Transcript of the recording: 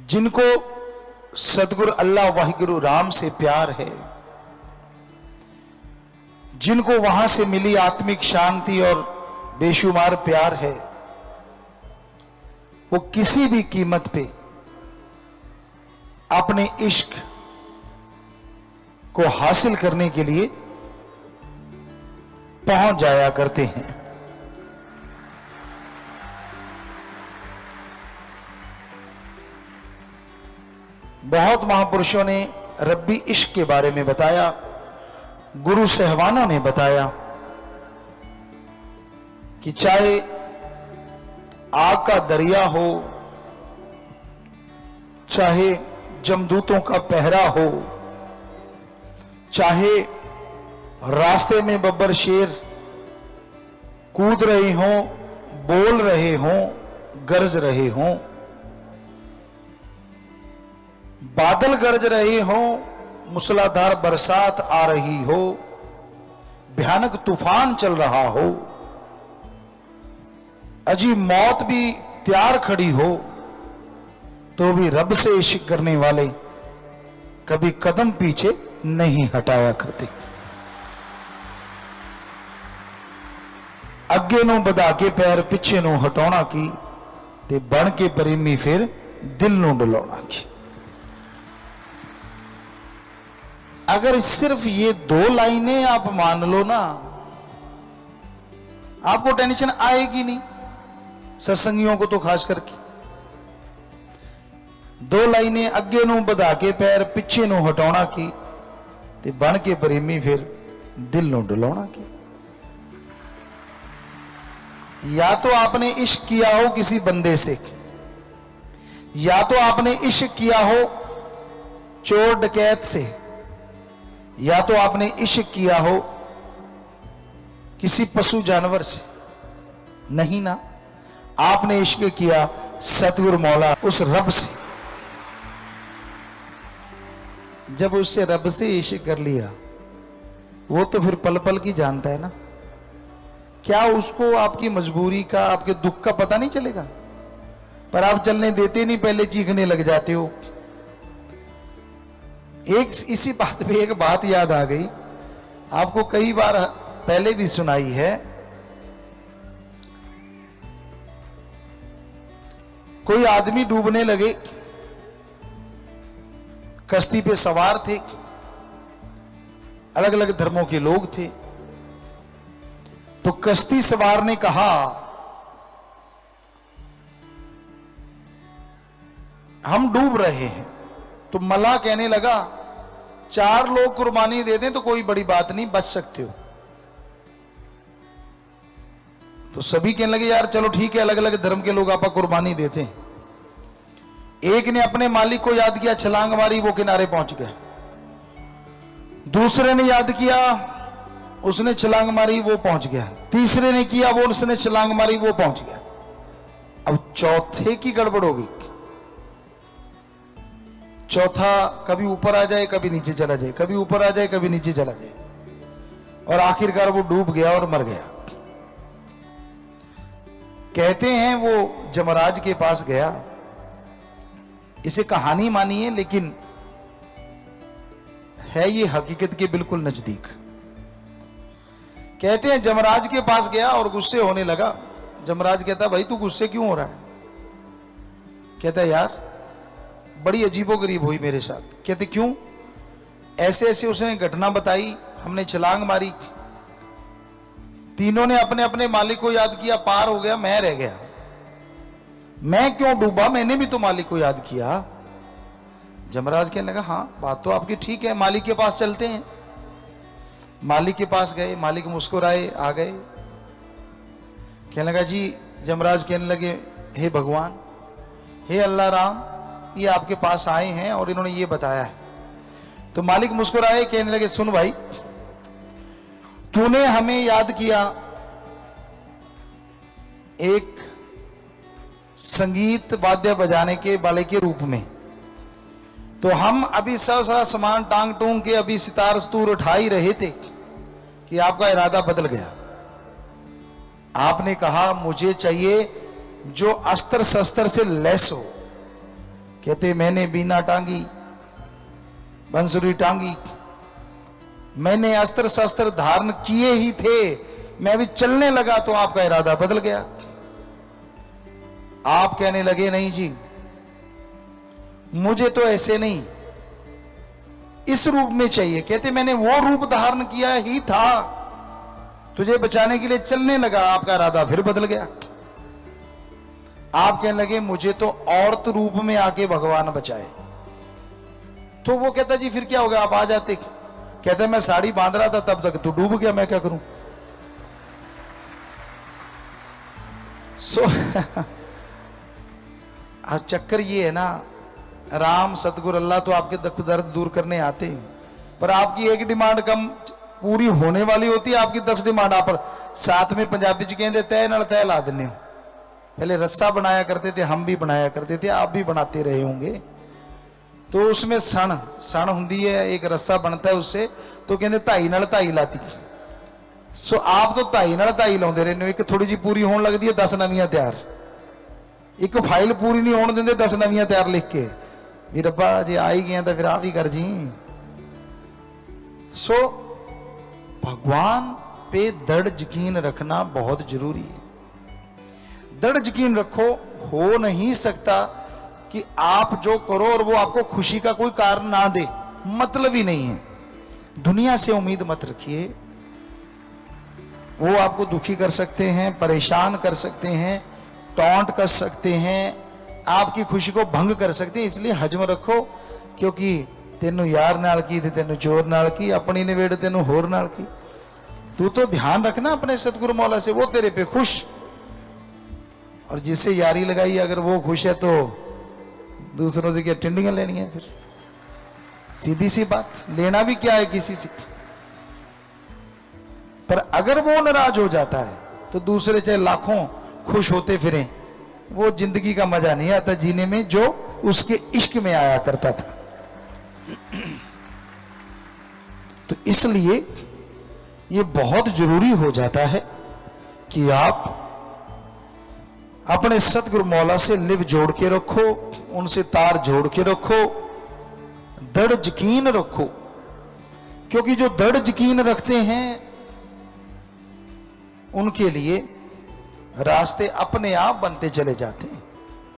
जिनको सदगुरु अल्लाह वाहिगुरु राम से प्यार है, जिनको वहां से मिली आत्मिक शांति और बेशुमार प्यार है, वो किसी भी कीमत पे अपने इश्क को हासिल करने के लिए पहुंच जाया करते हैं। बहुत महापुरुषों ने रब्बी इश्क के बारे में बताया, गुरु सहवानों ने बताया कि चाहे आग का दरिया हो, चाहे जमदूतों का पहरा हो, चाहे रास्ते में बब्बर शेर कूद रहे हों, बोल रहे हों, गरज रहे हों, बादल गरज रहे हों, मूसलाधार बरसात आ रही हो, भयानक तूफान चल रहा हो, अजी मौत भी तैयार खड़ी हो, तो भी रब से इश्क करने वाले कभी कदम पीछे नहीं हटाया करते। अगे नू बधा के पैर पिछे नू हटाना की ते बन के प्रेमी फिर दिल नू डुलाना की। अगर सिर्फ ये दो लाइनें आप मान लो ना, आपको टेंशन आएगी नहीं, सत्संगियों को तो खास करके। दो लाइनें अगे नू बधा के पैर पिछे नू हटाना की ते बन के प्रेमी फिर दिल नू डुलाना की। या तो आपने इश्क किया हो किसी बंदे से, या तो आपने इश्क किया हो चोर डकैत से, या तो आपने इश्क किया हो किसी पशु जानवर से। नहीं ना, आपने इश्क किया सतगुरु मौला उस रब से। जब उससे रब से इश्क कर लिया, वो तो फिर पल पल की जानता है ना। क्या उसको आपकी मजबूरी का, आपके दुख का पता नहीं चलेगा? पर आप चलने देते नहीं, पहले चीखने लग जाते हो। एक इसी बात पे एक बात याद आ गई, आपको कई बार पहले भी सुनाई है। कोई आदमी डूबने लगे, कश्ती पे सवार थे, अलग अलग धर्मों के लोग थे। तो कश्ती सवार ने कहा, हम डूब रहे हैं। तो मल्लाह कहने लगा, 4 लोग कुर्बानी दे दें तो कोई बड़ी बात नहीं, बच सकते हो। तो सभी कहने लगे, यार चलो ठीक है, अलग अलग धर्म के लोग आपा कुर्बानी देते हैं। एक ने अपने मालिक को याद किया, छलांग मारी, वो किनारे पहुंच गया। दूसरे ने याद किया, उसने छलांग मारी, वो पहुंच गया। तीसरे ने किया, वो उसने छलांग मारी, वो पहुंच गया। अब चौथे की गड़बड़ हो गई। चौथा कभी ऊपर आ जाए, कभी नीचे चला जाए, कभी ऊपर आ जाए, कभी नीचे चला जाए, और आखिरकार वो डूब गया और मर गया। कहते हैं वो जमराज के पास गया। इसे कहानी मानिए, लेकिन है ये हकीकत के बिल्कुल नजदीक। कहते हैं जमराज के पास गया और गुस्से होने लगा। जमराज कहता, भाई तू गुस्से क्यों हो रहा है? कहता, यार बड़ी अजीबोगरीब हुई मेरे साथ। कहते, क्यों? ऐसे ऐसे उसने घटना बताई, हमने छलांग मारी, तीनों ने अपने अपने मालिक को याद किया, पार हो गया, मैं रह गया। मैं क्यों डूबा? मैंने भी तो मालिक को याद किया। जमराज कहने लगा, हाँ बात तो आपकी ठीक है, मालिक के पास चलते हैं। मालिक के पास गए, मालिक मुस्कुराए, आ गए। कहने लगा, जी जमराज कहने लगे, हे भगवान, हे अल्लाह राम, ये आपके पास आए हैं और इन्होंने ये बताया है। तो मालिक मुस्कुराए, कहने लगे, सुन भाई, तूने हमें याद किया एक संगीत वाद्य बजाने के वाले के रूप में, तो हम अभी सारा सामान टांग टूंग के अभी सितार स्तूर उठा ही रहे थे कि आपका इरादा बदल गया। आपने कहा मुझे चाहिए जो अस्त्र शस्त्र से लैस हो, कहते मैंने बीना टांगी, बंसुरी टांगी, मैंने अस्त्र शस्त्र धारण किए ही थे, मैं अभी चलने लगा तो आपका इरादा बदल गया। आप कहने लगे नहीं जी मुझे तो ऐसे नहीं, इस रूप में चाहिए। कहते मैंने वो रूप धारण किया ही था, तुझे बचाने के लिए चलने लगा, आपका इरादा फिर बदल गया। आप कहने लगे मुझे तो औरत रूप में आके भगवान बचाए। तो वो कहता जी फिर क्या हो गया, आप आ जाते। कहते मैं साड़ी बांध रहा था तब तक तू डूब गया, मैं क्या करूं। अब चक्कर ये है ना, राम सतगुरु अल्लाह तो आपके दुख दर्द दूर करने आते हैं, पर आपकी एक डिमांड कम पूरी होने वाली होती है, आपकी 10 डिमांड आप साथ में पंजाबी च कहते तय नाल तय ला देने हो। पहले रस्सा बनाया करते थे, हम भी बनाया करते थे, आप भी बनाते रहे होंगे। तो उसमें सण हुंदी है, एक रस्सा बनता है उससे, तो कहते 2.5 नाल 2.5 लाती। सो आप तो 2.5 नाल 2.5 लाउंदे रहने हो। एक थोड़ी जी पूरी होने लगती है 10 नवियां तैयार, एक फाइल पूरी नहीं होने देंगे 10 नवियां तैयार लिख के भी रब्बा जे आ ही गया तो फिर आप ही कर जी। सो भगवान पे दृढ़ यकीन रखना बहुत जरूरी है। दृढ़ यकीन रखो, हो नहीं सकता कि आप जो करो और वो आपको खुशी का कोई कारण ना दे, मतलब ही नहीं है। दुनिया से उम्मीद मत रखिए, वो आपको दुखी कर सकते हैं, परेशान कर सकते हैं, टॉन्ट कर सकते हैं, आपकी खुशी को भंग कर सकते हैं। इसलिए हजम रखो, क्योंकि तेनू यार नाल की थे तेनू चोर नाल की, अपनी निवेड़ तेनू होर नाल की। तू तो ध्यान रखना अपने सतगुरु मौला से, वो तेरे पे खुश, और जिससे यारी लगाई अगर वो खुश है तो दूसरों से क्या टिंडियां लेनी है। फिर सीधी सी बात, लेना भी क्या है किसी से। पर अगर वो नाराज हो जाता है तो दूसरे चाहे लाखों खुश होते फिरें, वो जिंदगी का मजा नहीं आता जीने में जो उसके इश्क में आया करता था। तो इसलिए ये बहुत जरूरी हो जाता है कि आप अपने सतगुरु मौला से लिव जोड़ के रखो, उनसे तार जोड़ के रखो, दृढ़ यकीन रखो। क्योंकि जो दृढ़ यकीन रखते हैं उनके लिए रास्ते अपने आप बनते चले जाते हैं।